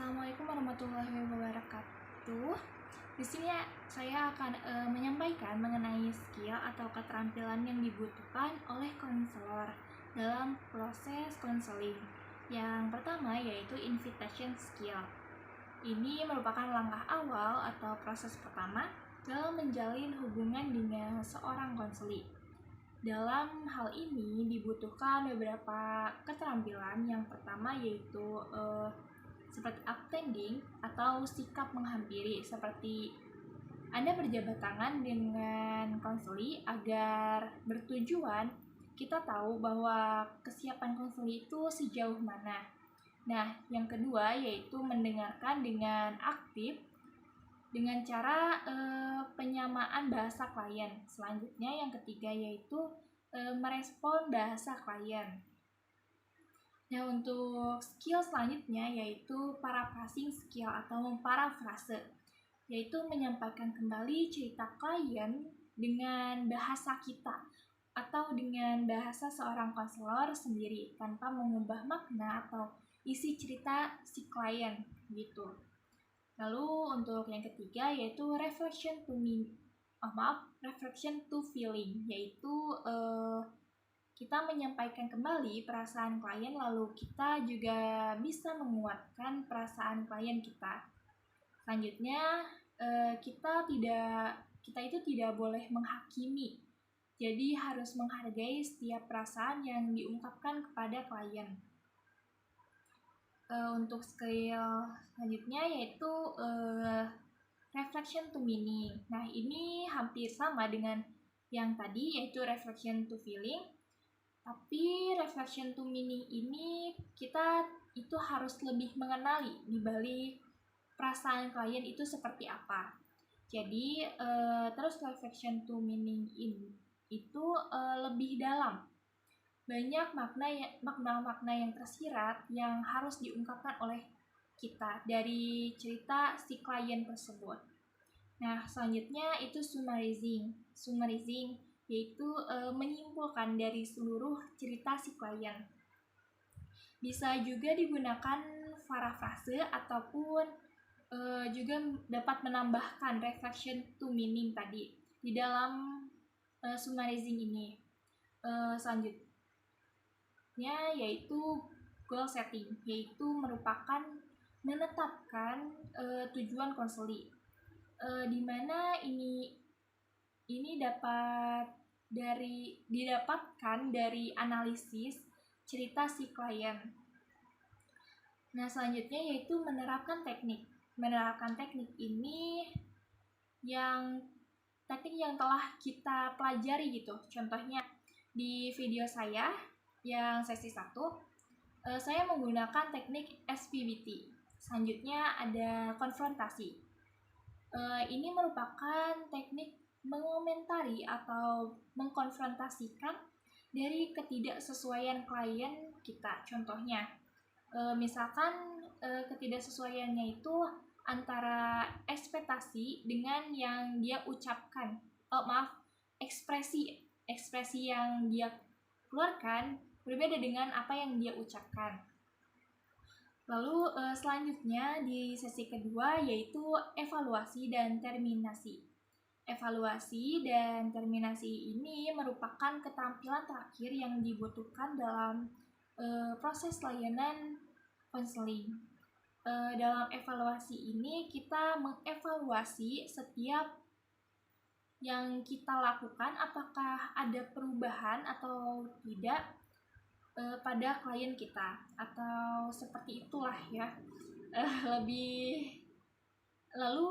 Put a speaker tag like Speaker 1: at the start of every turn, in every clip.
Speaker 1: Assalamualaikum warahmatullahi wabarakatuh. Di sini saya akan menyampaikan mengenai skill atau keterampilan yang dibutuhkan oleh konselor dalam proses konseling. Yang pertama yaitu invitation skill. Ini merupakan langkah awal atau proses pertama dalam menjalin hubungan dengan seorang konseli. Dalam hal ini dibutuhkan beberapa keterampilan. Yang pertama yaitu seperti upstanding atau sikap menghampiri, seperti Anda berjabat tangan dengan konseli agar bertujuan kita tahu bahwa kesiapan konseli itu sejauh mana. Nah, yang kedua yaitu mendengarkan dengan aktif dengan cara penyamaan bahasa klien. Selanjutnya yang ketiga yaitu merespon bahasa klien. Nah, untuk skill selanjutnya yaitu paraphrasing skill atau memparafrase, yaitu menyampaikan kembali cerita klien dengan bahasa kita atau dengan bahasa seorang konselor sendiri tanpa mengubah makna atau isi cerita si klien gitu. Lalu untuk yang ketiga yaitu reflection to feeling, yaitu kita menyampaikan kembali perasaan klien, lalu kita juga bisa menguatkan perasaan klien kita. Selanjutnya, kita itu tidak boleh menghakimi. Jadi harus menghargai setiap perasaan yang diungkapkan kepada klien. Untuk skill selanjutnya yaitu reflection to meaning. Nah, ini hampir sama dengan yang tadi yaitu reflection to feeling. Tapi reflection to meaning ini kita itu harus lebih mengenali di balik perasaan klien itu seperti apa. Jadi terus reflection to meaning ini itu lebih dalam. Banyak makna-makna yang tersirat yang harus diungkapkan oleh kita dari cerita si klien tersebut. Nah, selanjutnya itu summarizing. Summarizing yaitu menyimpulkan dari seluruh cerita si klien. Bisa juga digunakan parafrase ataupun juga dapat menambahkan reflection to meaning tadi di dalam summarizing ini. Selanjutnya yaitu goal setting, yaitu merupakan menetapkan tujuan konseli, di mana ini didapatkan dari analisis cerita si klien. Nah, selanjutnya yaitu menerapkan teknik. Menerapkan teknik ini teknik yang telah kita pelajari gitu. Contohnya di video saya yang sesi 1, saya menggunakan teknik SPBT. Selanjutnya ada konfrontasi. Ini merupakan teknik mengomentari atau mengkonfrontasikan dari ketidaksesuaian klien kita. Contohnya, misalkan ketidaksesuaiannya itu antara ekspektasi dengan yang dia ucapkan. Ekspresi yang dia keluarkan berbeda dengan apa yang dia ucapkan. Lalu selanjutnya di sesi kedua yaitu evaluasi dan terminasi. Evaluasi dan terminasi ini merupakan keterampilan terakhir yang dibutuhkan dalam proses layanan konseling. Dalam evaluasi ini kita mengevaluasi setiap yang kita lakukan apakah ada perubahan atau tidak pada klien kita, atau seperti itulah ya. Lalu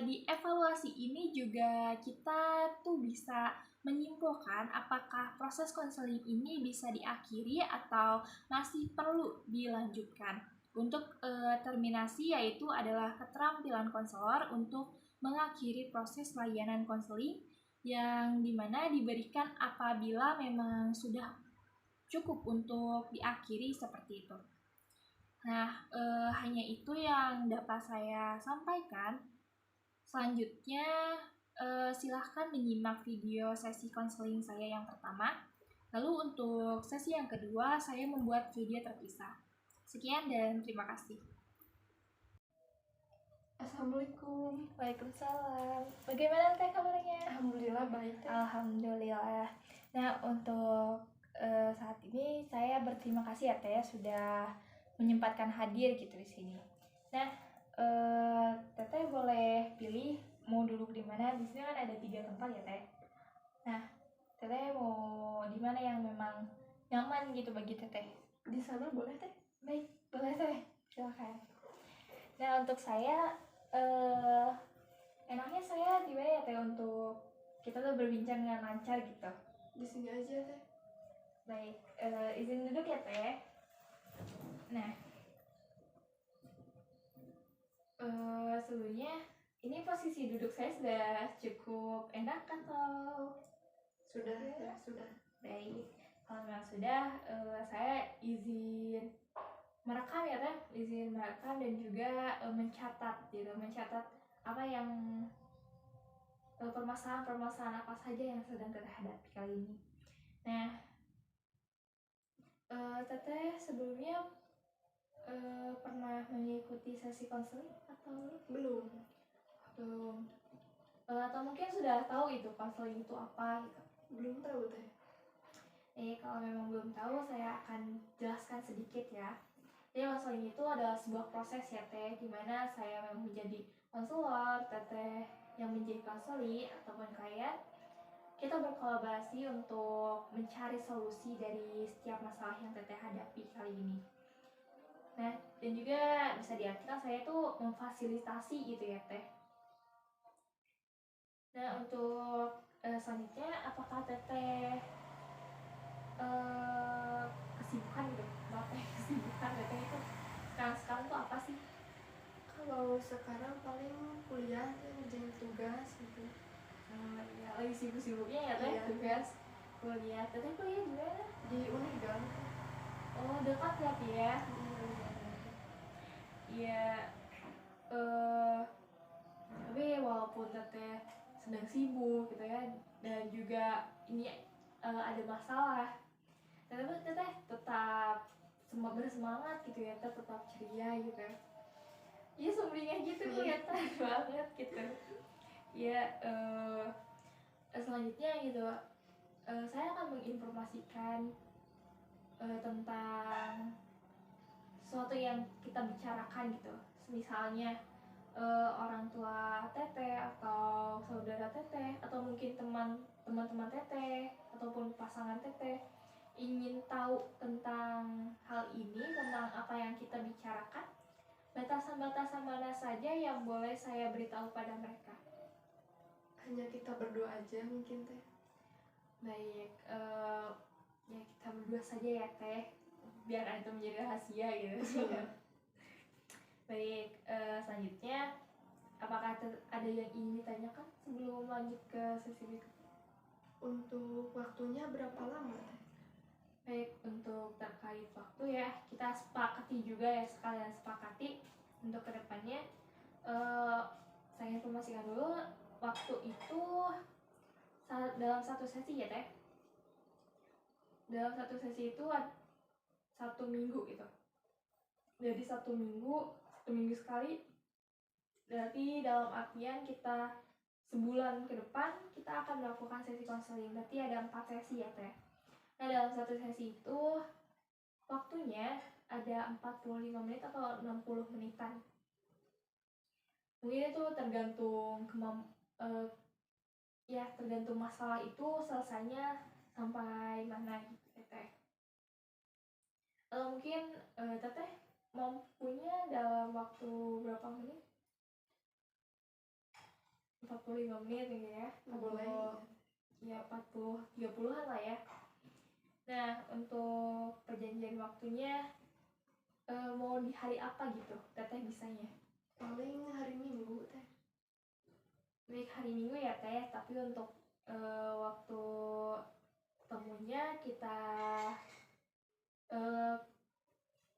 Speaker 1: di evaluasi ini juga kita tuh bisa menyimpulkan apakah proses konseling ini bisa diakhiri atau masih perlu dilanjutkan. Untuk terminasi yaitu adalah keterampilan konselor untuk mengakhiri proses layanan konseling yang dimana diberikan apabila memang sudah cukup untuk diakhiri seperti itu. Nah, hanya itu yang dapat saya sampaikan. Selanjutnya, silahkan menyimak video sesi konseling saya yang pertama. Lalu untuk sesi yang kedua, saya membuat video terpisah. Sekian dan terima kasih.
Speaker 2: Assalamualaikum.
Speaker 1: Waalaikumsalam. Bagaimana teh kabarnya?
Speaker 2: Alhamdulillah baik teh.
Speaker 1: Alhamdulillah. Nah, untuk saat ini saya berterima kasih ya teh sudah menyempatkan hadir gitu di sini. Nah, teteh boleh pilih mau duduk di mana? Di sini kan ada 3 tempat ya teh. Nah, teteh mau di mana yang memang nyaman gitu bagi teteh?
Speaker 2: Di sana boleh teh?
Speaker 1: Baik, boleh teh. Silakan. Nah, untuk saya enaknya saya di mana ya teh untuk kita tuh berbincang dengan lancar gitu.
Speaker 2: Di sini aja teh.
Speaker 1: Baik, izin duduk ya teh. Nah, sebelumnya ini posisi duduk saya sudah cukup enak atau
Speaker 2: Sudah
Speaker 1: ya?
Speaker 2: ya, sudah.
Speaker 1: Baik, kalau memang sudah, saya izin merekam ya teh, izin merekam dan juga mencatat gitu, mencatat apa yang permasalahan-permasalahan apa saja yang sedang kita hadapi kali ini. Nah, teteh sebelumnya pernah mengikuti sesi konseling atau
Speaker 2: Belum.
Speaker 1: belum? Atau mungkin sudah tahu itu konseling itu apa gitu?
Speaker 2: Belum tahu teh.
Speaker 1: Kalau memang belum tahu, saya akan jelaskan sedikit ya. Jadi konseling itu adalah sebuah proses ya teh, dimana saya memang menjadi konselor, teteh yang menjadi konseli ataupun klien. Kita berkolaborasi untuk mencari solusi dari setiap masalah yang teteh hadapi kali ini. Nah, dan juga bisa diartikan saya tuh memfasilitasi gitu ya teh. Nah, untuk selanjutnya, apakah teteh kesibukan gitu? Apa ya kesibukan teteh itu sekarang tuh apa sih?
Speaker 2: Kalau sekarang paling kuliah teh, ngerjain tugas gitu.
Speaker 1: Ya, lagi sibuk-sibuknya ya teh,
Speaker 2: Iya.
Speaker 1: tugas kuliah. Teteh kuliah di mana?
Speaker 2: Di Unigal.
Speaker 1: Oh, dekat berarti ya? Iya. Tapi walaupun teteh sedang sibuk gitu ya, dan juga ini ada masalah, teteh tetap bersemangat gitu ya, tetap ceria gitu. Iya, sumringah gitu kelihatan banget gitu. Ya, selanjutnya gitu, saya akan menginformasikan tentang sesuatu yang kita bicarakan gitu. Misalnya orang tua teteh atau saudara teteh atau mungkin teman-teman teteh ataupun pasangan teteh ingin tahu tentang hal ini, tentang apa yang kita bicarakan, batasan-batasan mana saja yang boleh saya beritahu pada mereka.
Speaker 2: Hanya kita berdua aja mungkin teh.
Speaker 1: Baik, ya kita berdua saja ya teh, biar itu menjadi rahasia gitu. Baik, selanjutnya apakah ada yang ingin ditanyakan sebelum lanjut ke sesi berikut?
Speaker 2: Untuk waktunya berapa lama teh?
Speaker 1: Baik, untuk terkait waktu ya, kita sepakati juga ya, sekalian sepakati untuk kedepannya. Saya informasikan dulu, waktu itu dalam satu sesi ya teh. Dalam satu sesi itu 1 minggu gitu. Jadi 1 minggu sekali. Berarti dalam artian kita sebulan ke depan kita akan melakukan sesi konseling. Berarti ada 4 sesi ya teh. Nah, dalam satu sesi itu waktunya ada 45 menit atau 60 menitan. Mungkin itu tergantung tergantung masalah itu selesainya sampai mana gitu teteh. Atau mungkin teteh mampunya dalam waktu berapa menit? 45 menit gitu ya.
Speaker 2: Boleh.
Speaker 1: Ya 40 30-an lah ya. Nah, untuk perjanjian waktunya mau di hari apa gitu teteh bisanya?
Speaker 2: Paling hari Minggu teh.
Speaker 1: Baik, hari Minggu ya teh, tapi untuk waktu temunya kita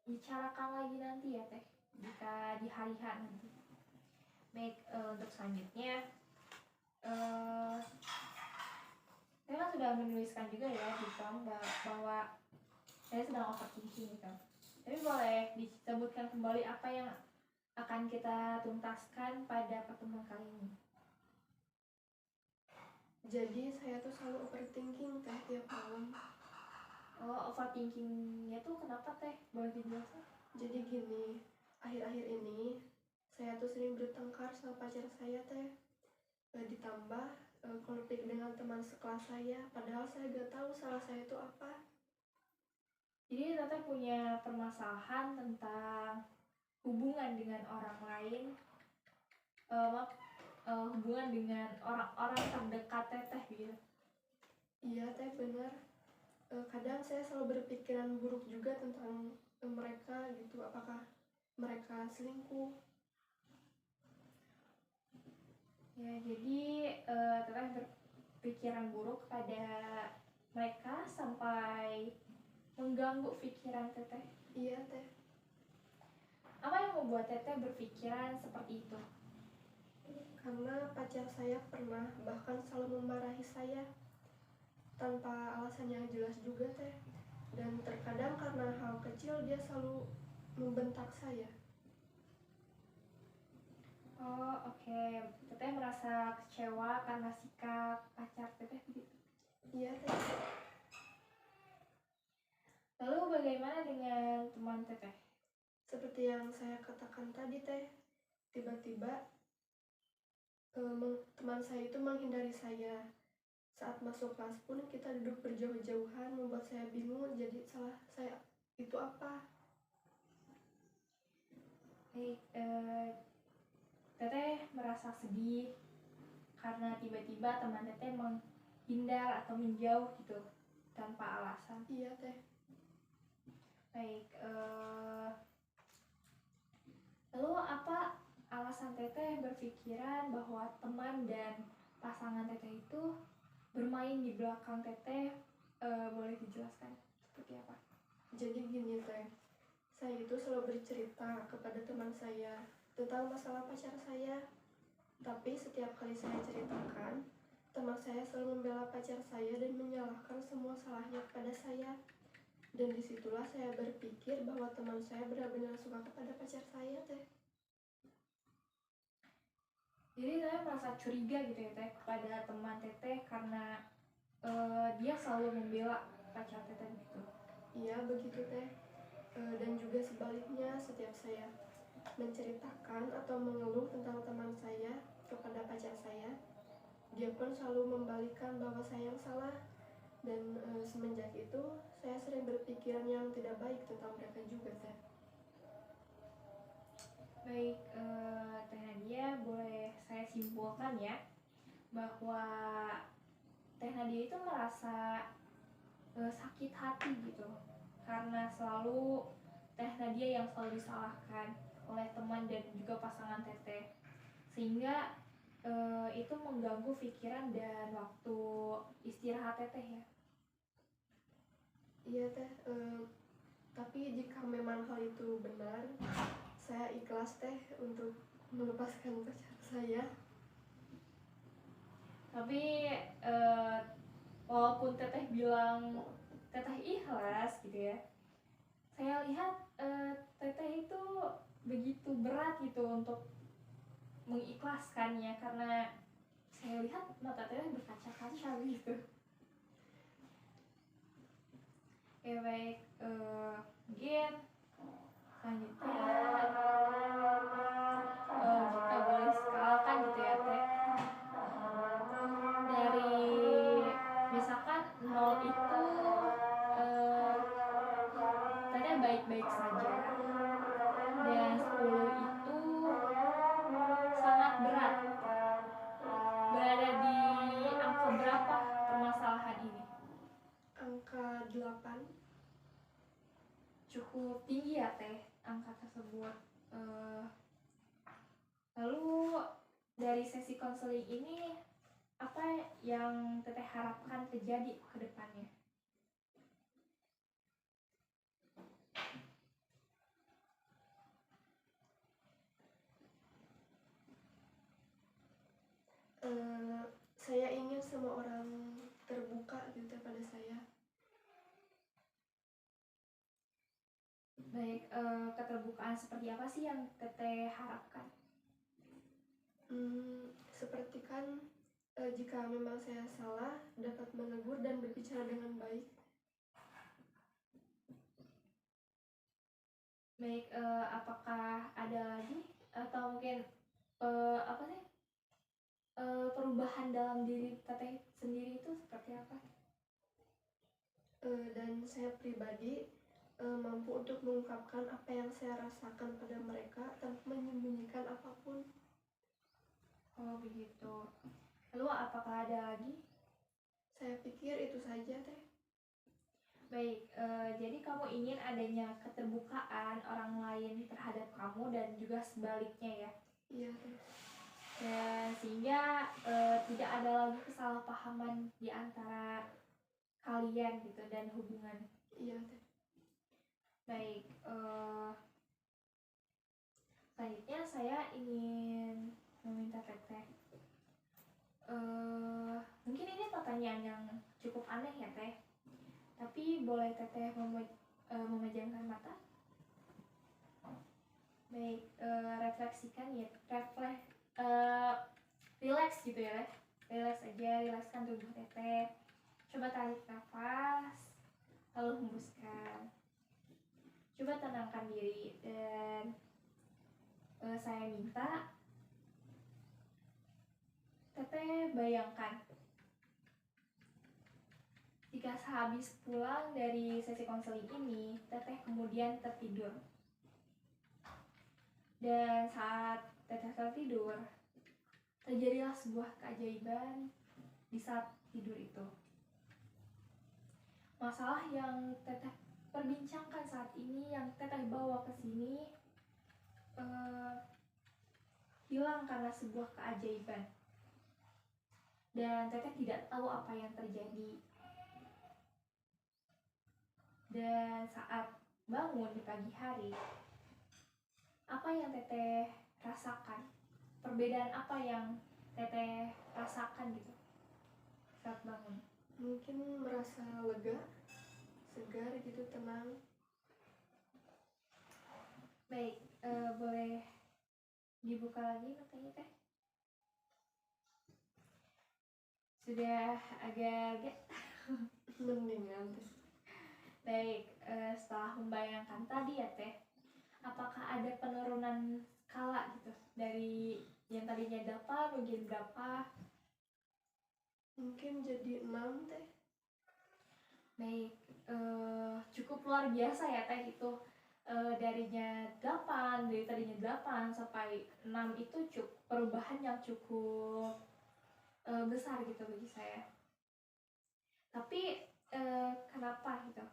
Speaker 1: bicarakan lagi nanti ya teh, jika di hari H nanti. Baik, untuk selanjutnya saya kan sudah menuliskan juga ya di form bahwa saya sedang overthinking gitu. Tapi boleh disebutkan kembali apa yang akan kita tuntaskan pada pertemuan kali ini.
Speaker 2: Jadi saya tuh selalu overthinking teh tiap malam.
Speaker 1: Oh, overthinkingnya tuh kenapa teh? Boleh dijelaskan?
Speaker 2: Jadi gini, akhir-akhir ini saya tuh sering bertengkar sama pacar saya teh. Ditambah konflik dengan teman sekelas saya, padahal saya gak tahu salah saya itu apa.
Speaker 1: Jadi teteh punya permasalahan tentang hubungan dengan orang lain, hubungan dengan orang-orang terdekat teteh gitu.
Speaker 2: Iya teh benar. Kadang saya selalu berpikiran buruk juga tentang mereka gitu, apakah mereka selingkuh.
Speaker 1: Ya, jadi teteh berpikiran buruk pada mereka sampai mengganggu pikiran teteh.
Speaker 2: Iya teh.
Speaker 1: Apa yang membuat teteh berpikiran seperti itu?
Speaker 2: Karena pacar saya pernah bahkan selalu memarahi saya tanpa alasan yang jelas juga teh. Dan terkadang karena hal kecil dia selalu membentak saya.
Speaker 1: Oh, oke. Teteh merasa kecewa karena sikap pacar teteh begitu.
Speaker 2: Iya teh.
Speaker 1: Lalu bagaimana dengan teman teteh?
Speaker 2: Seperti yang saya katakan tadi teh, tiba-tiba teman saya itu menghindari saya. Saat masuk kelas pun kita duduk berjauh-jauhan, membuat saya bingung jadi salah saya itu apa.
Speaker 1: Baik, teteh merasa sedih karena tiba-tiba teman teteh menghindar atau menjauh gitu tanpa alasan.
Speaker 2: Iya teh.
Speaker 1: Baik, lalu apa alasan teteh berpikiran bahwa teman dan pasangan teteh itu bermain di belakang teteh? Boleh dijelaskan seperti apa?
Speaker 2: Jadi gini teh, saya itu selalu bercerita kepada teman saya tentang masalah pacar saya. Tapi setiap kali saya ceritakan, teman saya selalu membela pacar saya dan menyalahkan semua salahnya kepada saya. Dan disitulah saya berpikir bahwa teman saya benar-benar suka kepada pacar saya teh.
Speaker 1: Jadi saya merasa curiga gitu ya teh kepada teman teteh karena dia selalu membela pacar teteh gitu.
Speaker 2: Iya begitu teh. Dan juga sebaliknya, setiap saya menceritakan atau mengeluh tentang teman saya kepada pacar saya, dia pun selalu membalikkan bahwa saya yang salah. Dan semenjak itu saya sering berpikiran yang tidak baik tentang mereka juga teh.
Speaker 1: Baik, Teh Nadia, boleh saya simpulkan ya bahwa Teh Nadia itu merasa sakit hati gitu karena selalu Teh Nadia yang selalu disalahkan oleh teman dan juga pasangan teteh, sehingga itu mengganggu pikiran dan waktu istirahat teteh ya.
Speaker 2: Iya teh. Tapi jika memang hal itu benar, saya ikhlas teh untuk melepaskan pacar saya.
Speaker 1: Tapi walaupun teteh bilang teteh ikhlas gitu ya, saya lihat teteh itu begitu berat gitu untuk mengikhlaskannya karena saya lihat mata teteh berkaca-kaca gitu. Ya baik, mungkin selanjutnya jika boleh skalakan gitu ya teh, dari misalkan 0 itu teteh baik-baik saja dan 10 itu sangat berat. Berada di angka berapa permasalahan ini?
Speaker 2: Angka 8.
Speaker 1: Cukup tinggi ya teh angka tersebut. Lalu dari sesi konseling ini apa yang teteh harapkan terjadi ke depannya?
Speaker 2: Saya ingin semua orang terbuka gitu pada saya.
Speaker 1: Baik, keterbukaan seperti apa sih yang Teteh harapkan?
Speaker 2: Seperti kan jika memang saya salah dapat menegur dan berbicara dengan baik.
Speaker 1: Baik, apakah ada lagi atau mungkin apa sih perubahan dalam diri Teteh sendiri itu seperti apa?
Speaker 2: Dan saya pribadi mampu untuk mengungkapkan apa yang saya rasakan pada mereka tanpa menyembunyikan apapun.
Speaker 1: Oh begitu. Lalu apakah ada lagi?
Speaker 2: Saya pikir itu saja, Teh.
Speaker 1: Baik, jadi kamu ingin adanya keterbukaan orang lain terhadap kamu dan juga sebaliknya ya?
Speaker 2: Iya, Teh.
Speaker 1: Dan sehingga tidak ada lagi kesalahpahaman di antara kalian gitu dan hubungan.
Speaker 2: Iya, Teh.
Speaker 1: Baik, selanjutnya saya ingin meminta Teteh. Mungkin ini pertanyaan yang cukup aneh ya Teh. Tapi boleh Teteh memejamkan mata? Baik, refleksikan ya, relax gitu ya, relax aja, relaxkan tubuh Teteh. Coba tarik nafas, lalu hembuskan. Coba tenangkan diri dan saya minta Teteh bayangkan jika sehabis pulang dari sesi konseling ini, Teteh kemudian tertidur. Dan saat Teteh tertidur, terjadilah sebuah keajaiban di saat tidur itu. Masalah yang Teteh perbincangkan saat ini, yang Teteh bawa ke sini, hilang karena sebuah keajaiban. Dan Teteh tidak tahu apa yang terjadi. Dan saat bangun di pagi hari, apa yang Teteh rasakan? Perbedaan apa yang Teteh rasakan gitu saat bangun?
Speaker 2: Mungkin merasa lega, segar gitu, tenang.
Speaker 1: Baik, boleh dibuka lagi matanya Teh? Sudah agak
Speaker 2: Mendingan, Teh.
Speaker 1: baik, setelah membayangkan tadi ya Teh, apakah ada penurunan skala gitu dari yang tadinya 8 mungkin berapa?
Speaker 2: Mungkin jadi 6, Teh.
Speaker 1: Baik, cukup luar biasa ya Teh itu. Dari tadinya 8 sampai 6 itu perubahan yang cukup besar gitu bagi saya. Tapi kenapa gitu?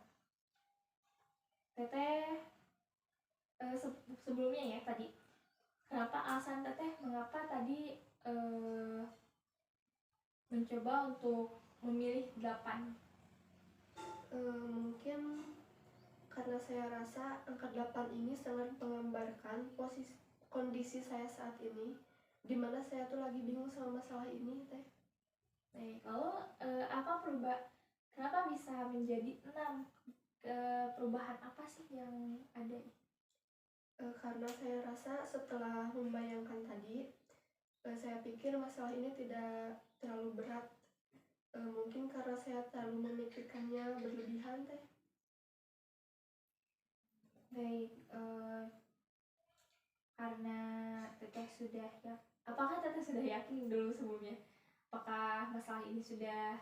Speaker 1: Teteh sebelumnya ya tadi, kenapa alasan Teteh mengapa tadi mencoba untuk memilih 8?
Speaker 2: Mungkin karena saya rasa angka 8 ini sangat menggambarkan kondisi saya saat ini, dimana saya tuh lagi bingung sama masalah ini, Teh.
Speaker 1: Baik, lalu kenapa bisa menjadi 6? Perubahan apa sih yang ada?
Speaker 2: Karena saya rasa setelah membayangkan tadi, saya pikir masalah ini tidak terlalu berat. Mungkin karena saya terlalu memikirkannya berlebihan, Teh.
Speaker 1: Baik, karena Teteh sudah apakah Teteh sudah yakin dulu sebelumnya? Apakah masalah ini sudah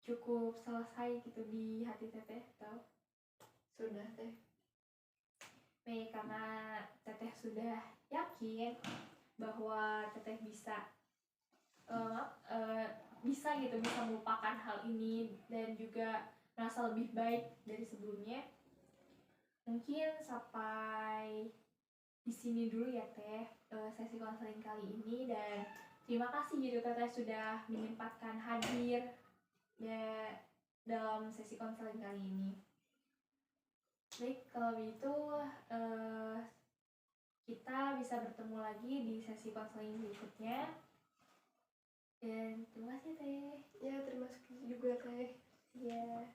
Speaker 1: cukup selesai gitu di hati Teteh atau?
Speaker 2: Sudah, Teh.
Speaker 1: Baik, karena Teteh sudah yakin bahwa Teteh bisa bisa melupakan hal ini dan juga merasa lebih baik dari sebelumnya. Mungkin sampai di sini dulu ya Teh sesi konseling kali ini, dan terima kasih gitu Teteh sudah menyempatkan hadir dalam sesi konseling kali ini. Baik, kalau begitu kita bisa bertemu lagi di sesi konseling berikutnya. Dan terima kasih Teh.
Speaker 2: Ya, terima kasih juga, Teh.
Speaker 1: Ya.